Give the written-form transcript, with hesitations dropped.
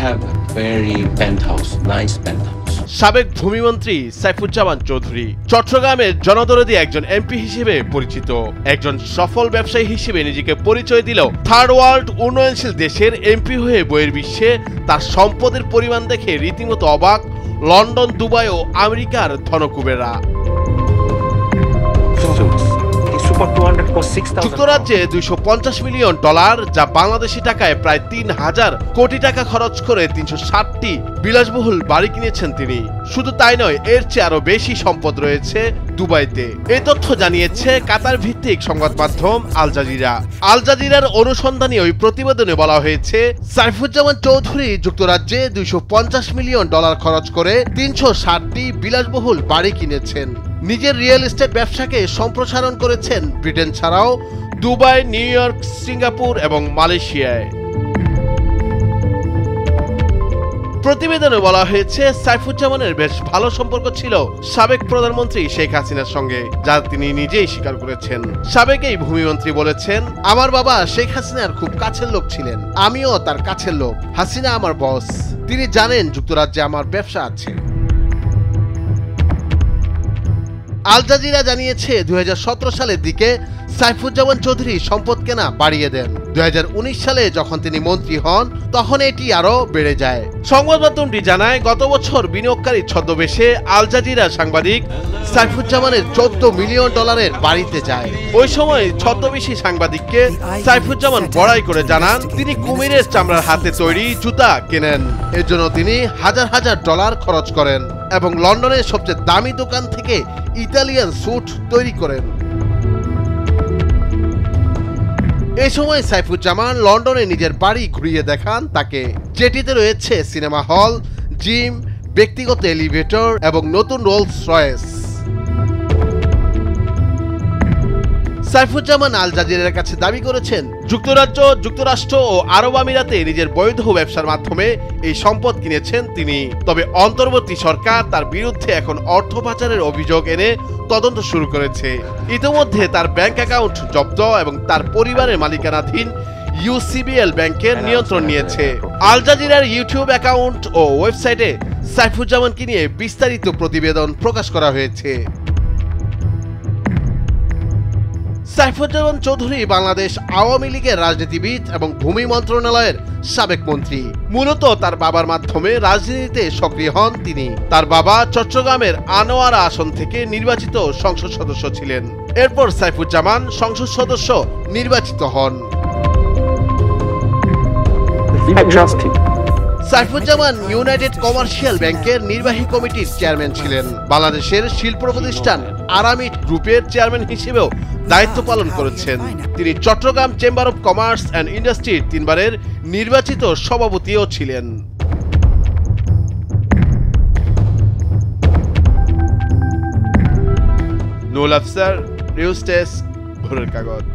have a very penthouse, nice penthouse. সাবেক ভূমিমন্ত্রী সাইফুজ্জামান চৌধুরী চট্টগ্রামের জনদরদী একজন এমপি হিসেবে পরিচিত। একজন সফল ব্যবসায়ী হিসেবে নিজেকে পরিচয় দিলেও থার্ড ওয়ার্ল্ড উন্নয়নশীল দেশের এমপি হয়ে বহির্বিশ্বে তার সম্পদের পরিমাণ দেখে রীতিমতো অবাক লন্ডন, দুবাই ও আমেরিকার ধনকুবেরা। যুক্তরাজ্যে $250 মিলিয়ন, যা বাংলাদেশি টাকায় প্রায় ৩,০০০ কোটি টাকা খরচ করে ৩৬০টি বিলাসবহুল বাড়ি কিনেছেন তিনি। শুধু তাই নয়, এর চেয়ে আরো বেশি সম্পদ রয়েছে দুবাইতে। এই তথ্য জানিয়েছে কাতার ভিত্তিক সংবাদ মাধ্যম আল জাজিরা। আল জাজিরার অনুসন্ধানী ওই প্রতিবেদনে বলা হয়েছে, সাইফুজ্জামান চৌধুরী যুক্তরাজ্যে $250 মিলিয়ন খরচ করে ৩৬০টি বিলাসবহুল বাড়ি কিনেছেন। নিজের রিয়েল এস্টেট ব্যবসাকে সম্প্রসারণ করেছেন ব্রিটেন ছাড়াও দুবাই, নিউ ইয়র্ক, সিঙ্গাপুর এবং মালয়েশিয়ায়। প্রতিবেদনে বলা হয়েছে, সাইফুজ্জামানের বেশ ভালো সম্পর্ক ছিল সাবেক প্রধানমন্ত্রী শেখ হাসিনার সঙ্গে, যা তিনি নিজেই স্বীকার করেছেন। সাবেক এই ভূমিমন্ত্রী বলেছেন, আমার বাবা শেখ হাসিনার খুব কাছের লোক ছিলেন, আমিও তার কাছের লোক। হাসিনা আমার বস, তিনি জানেন যুক্তরাজ্যে আমার ব্যবসা আছে। আল জাজিরা জানিয়েছে, 2017 সালের দিকে সাইফুজ্জামান চৌধুরী সম্পদ কেনা বাড়িয়ে দেন। 2019 সালে যখন তিনি মন্ত্রী হন, তখন এটি আরো বেড়ে যায়। সংবাদ মাধ্যমটি জানায়, গত বছর বিনিয়োগকারী ছদ্মবেশে আল জাজিরা সাংবাদিক সাইফুজ্জামানের $14 মিলিয়ন বাড়িতে যায়। ওই সময় ছদ্মবেশী সাংবাদিককে সাইফুজ্জামান বড়াই করে জানান, তিনি কুমিরের চামড়ার হাতে তৈরি জুতা কেনেন। এর জন্য তিনি হাজার হাজার ডলার খরচ করেন এবং লন্ডনের সবচেয়ে দামি দোকান থেকে ইতালিয়ান স্যুট তৈরি করেন। এই সময় সাইফুজ্জামান লন্ডনে নিজের বাড়ি ঘুরিয়ে দেখান তাকে, যেটিতে রয়েছে সিনেমা হল, জিম, ব্যক্তিগত এলিভেটর এবং নতুন রোলস রয়েস। সাইফুজ্জামান আল জাজিরার কাছে দাবি করেছেন, যুক্তরাজ্য, যুক্তরাষ্ট্র ও আরব আমিরাতে নিজের বৈধ ব্যবসার মাধ্যমে এই সম্পদ কিনেছেন তিনি। তবে অন্তর্বর্তী সরকার তার বিরুদ্ধে এখন অর্থ পাচারের অভিযোগ এনে তদন্ত শুরু করেছে। ইতিমধ্যে তার ব্যাংক অ্যাকাউন্ট জব্দ এবং তার পরিবারের মালিকানাধীন UCBL ব্যাংকের নিয়ন্ত্রণ নিয়েছে। আল জাজিরার ইউটিউব অ্যাকাউন্ট ও ওয়েবসাইটে সাইফুজ্জামানকে নিয়ে বিস্তারিত প্রতিবেদন প্রকাশ করা হয়েছে। সাইফুজ্জামান চৌধুরী বাংলাদেশ আওয়ামী লীগের রাজনীতিবিদ এবং ভূমি মন্ত্রণালয়ের সাবেক মন্ত্রী। মূলত তার বাবার মাধ্যমে রাজনীতিতে সক্রিয় হন তিনি। তার বাবা চট্টগ্রামের আনোয়ারা আসন থেকে নির্বাচিত সংসদ সদস্য ছিলেন। এরপর সাইফুজ্জামান সংসদ সদস্য নির্বাচিত হন। সাইফুজ্জামান ইউনাইটেড কমার্শিয়াল ব্যাংকের নির্বাহী কমিটির চেয়ারম্যান ছিলেন। বাংলাদেশের শিল্প প্রতিষ্ঠান আরামিট গ্রুপের চেয়ারম্যান হিসেবেও দায়িত্ব পালন করেছেন। তিনি Chittagong chamber of commerce and ইন্ডাস্ট্রির 3 বারের নির্বাচিত সভাপতিও ছিলেন। নুরুল আফসার, নিউজ ডেস্ক, ভোরের কাগজ।